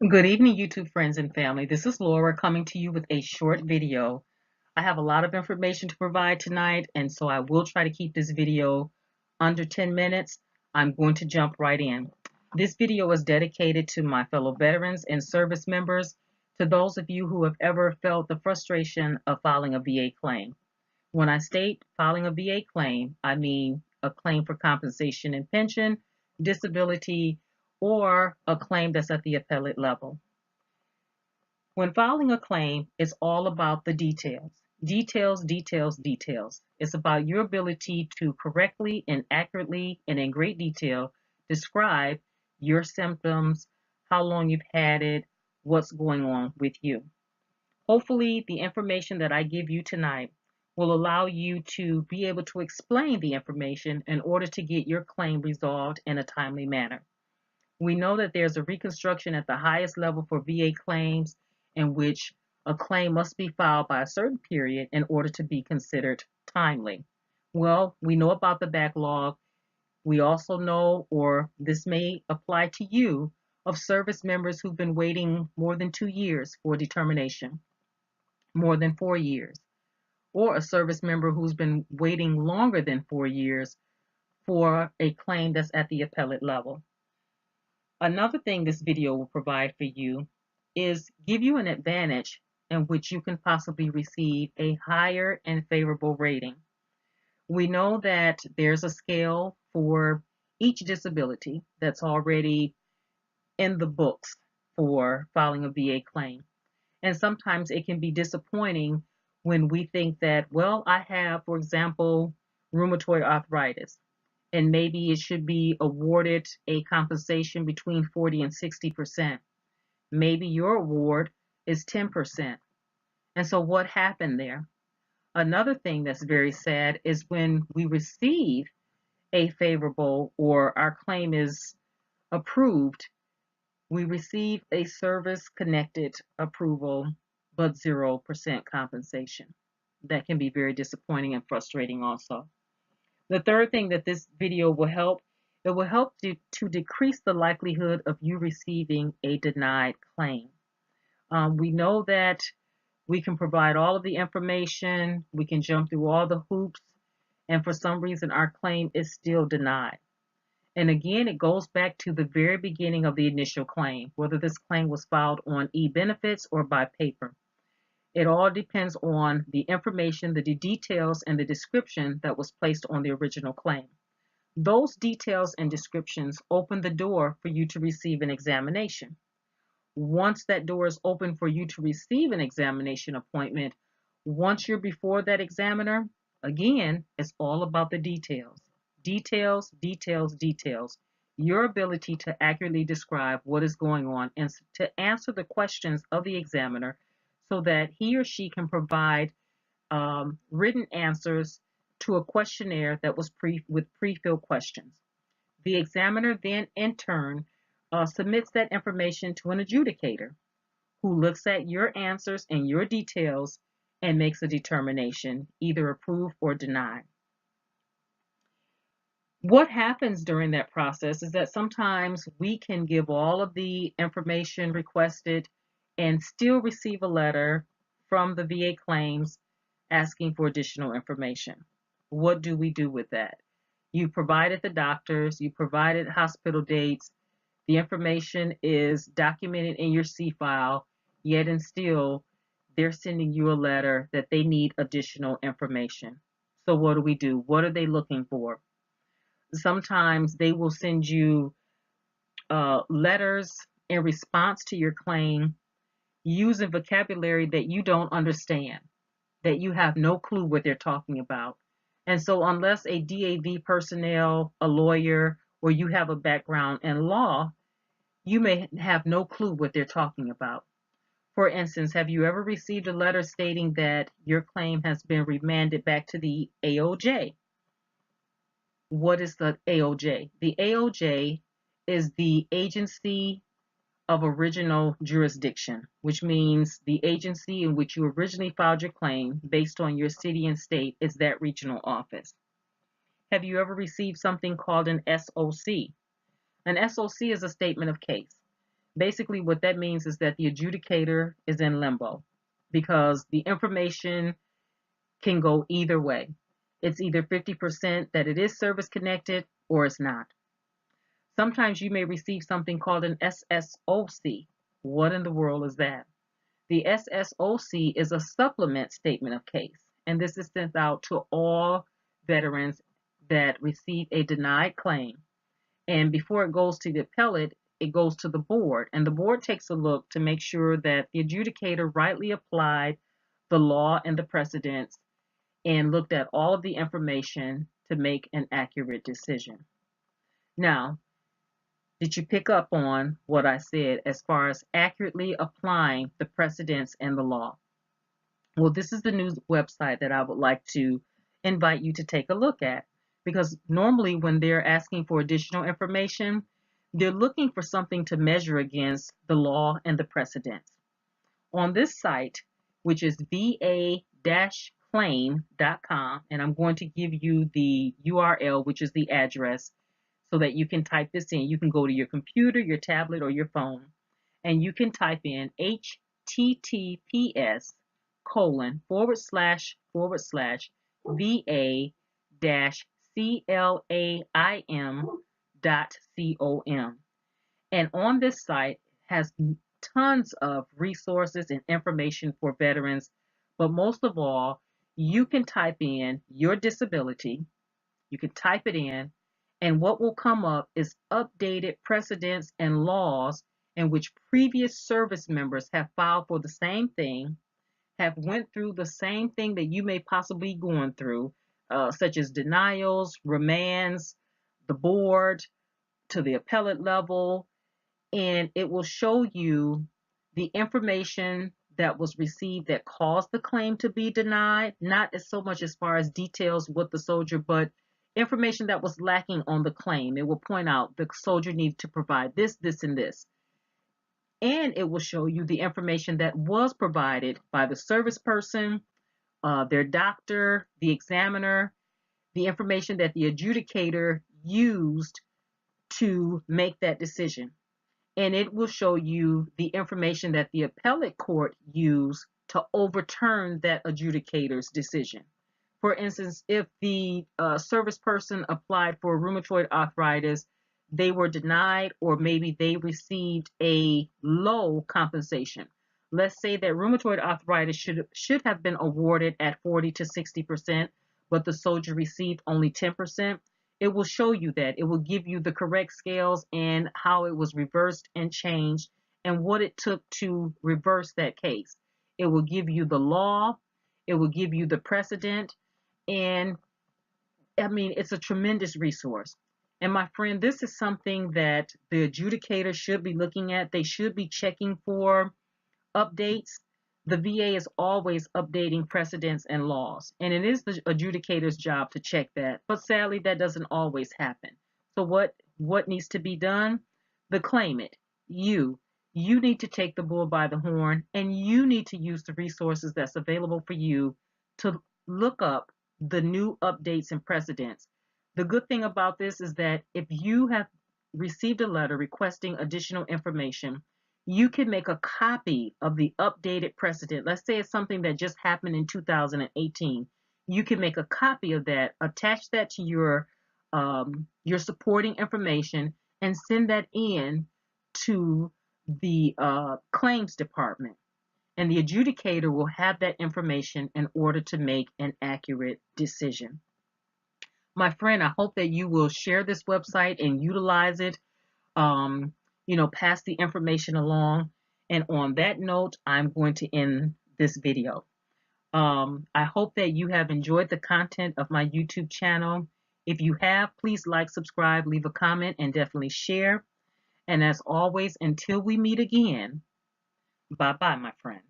Good evening, YouTube friends and family. This is Laura coming to you with a short video. I have a lot of information to provide tonight, and so I will try to keep this video under 10 minutes. I'm going to jump right in. This video is dedicated to my fellow veterans and service members, to those of you who have ever felt the frustration of filing a VA claim. When I state filing a VA claim, I mean a claim for compensation and pension, disability, or a claim that's at the appellate level. When filing a claim, it's all about the details. Details, details, details. It's about your ability to correctly and accurately and in great detail describe your symptoms, how long you've had it, what's going on with you. Hopefully, the information that I give you tonight will allow you to be able to explain the information in order to get your claim resolved in a timely manner. We know that there's a reconstruction at the highest level for VA claims in which a claim must be filed by a certain period in order to be considered timely. Well, we know about the backlog. We also know, or this may apply to you, of service members who've been waiting more than 2 years for determination, more than 4 years, or a service member who's been waiting longer than 4 years for a claim that's at the appellate level. Another thing this video will provide for you is give you an advantage in which you can possibly receive a higher and favorable rating. We know that there's a scale for each disability that's already in the books for filing a VA claim. And sometimes it can be disappointing when we think that, well, I have, for example, rheumatoid arthritis, and maybe it should be awarded a compensation between 40 and 60%. Maybe your award is 10%. And so what happened there? Another thing that's very sad is when we receive a favorable or our claim is approved, we receive a service connected approval but 0% compensation. That can be very disappointing and frustrating also. The third thing that this video will help, it will help to decrease the likelihood of you receiving a denied claim. We know that we can provide all of the information, we can jump through all the hoops, and for some reason our claim is still denied. And again, it goes back to the very beginning of the initial claim, whether this claim was filed on e-benefits or by paper. It all depends on the information, the details, and the description that was placed on the original claim. Those details and descriptions open the door for you to receive an examination. Once that door is open for you to receive an examination appointment, once you're before that examiner, again, it's all about the details. Details, details, details. Your ability to accurately describe what is going on and to answer the questions of the examiner so that he or she can provide written answers to a questionnaire that was with pre-filled questions. The examiner then, in turn, submits that information to an adjudicator who looks at your answers and your details and makes a determination, either approve or deny. What happens during that process is that sometimes we can give all of the information requested and still receive a letter from the VA claims asking for additional information. What do we do with that? You provided the doctors, you provided hospital dates, the information is documented in your C file, yet and still they're sending you a letter that they need additional information. So what do? What are they looking for? Sometimes they will send you letters in response to your claim using vocabulary that you don't understand, that you have no clue what they're talking about. And so unless a DAV personnel, a lawyer, or you have a background in law, you may have no clue what they're talking about. For instance, have you ever received a letter stating that your claim has been remanded back to the AOJ? What is the AOJ? The AOJ is the agency of original jurisdiction, which means the agency in which you originally filed your claim based on your city and state is that regional office. Have you ever received something called an SOC? An SOC is a statement of case. Basically, what that means is that the adjudicator is in limbo because the information can go either way. It's either 50% that it is service connected or it's not. Sometimes you may receive something called an SSOC. What in the world is that? The SSOC is a supplement statement of case, and this is sent out to all veterans that receive a denied claim. And before it goes to the appellate, it goes to the board, and the board takes a look to make sure that the adjudicator rightly applied the law and the precedents and looked at all of the information to make an accurate decision. Now, did you pick up on what I said as far as accurately applying the precedents and the law? Well, this is the news website that I would like to invite you to take a look at, because normally when they're asking for additional information, they're looking for something to measure against the law and the precedents. On this site, which is va-claim.com, and I'm going to give you the URL, which is the address, so that you can type this in. You can go to your computer, your tablet, or your phone, and you can type in https://va-claim.com. And on this site has tons of resources and information for veterans, but most of all, you can type in your disability, you can type it in, and what will come up is updated precedents and laws in which previous service members have filed for the same thing, have went through the same thing that you may possibly be going through, such as denials, remands, the board, to the appellate level, and it will show you the information that was received that caused the claim to be denied, not as so much as far as details with the soldier, but information that was lacking on the claim. It will point out the soldier needs to provide this, this, and this. And it will show you the information that was provided by the service person, their doctor, the examiner, the information that the adjudicator used to make that decision. And it will show you the information that the appellate court used to overturn that adjudicator's decision. For instance, if the service person applied for rheumatoid arthritis, they were denied, or maybe they received a low compensation. Let's say that rheumatoid arthritis should have been awarded at 40 to 60%, but the soldier received only 10%. It will show you that. It will give you the correct scales and how it was reversed and changed and what it took to reverse that case. It will give you the law. It will give you the precedent. And I mean, it's a tremendous resource. And my friend, this is something that the adjudicator should be looking at. They should be checking for updates. The VA is always updating precedents and laws, and it is the adjudicator's job to check that. But sadly, that doesn't always happen. So what needs to be done? The claimant, you need to take the bull by the horn, and you need to use the resources that's available for you to look up the new updates and precedents. The good thing about this is that if you have received a letter requesting additional information, you can make a copy of the updated precedent. Let's say it's something that just happened in 2018. You can make a copy of that, attach that to your supporting information, and send that in to the claims department. And the adjudicator will have that information in order to make an accurate decision. My friend, I hope that you will share this website and utilize it. Pass the information along. And on that note, I'm going to end this video. I hope that you have enjoyed the content of my YouTube channel. If you have, please like, subscribe, leave a comment, and definitely share. And as always, until we meet again, bye-bye, my friend.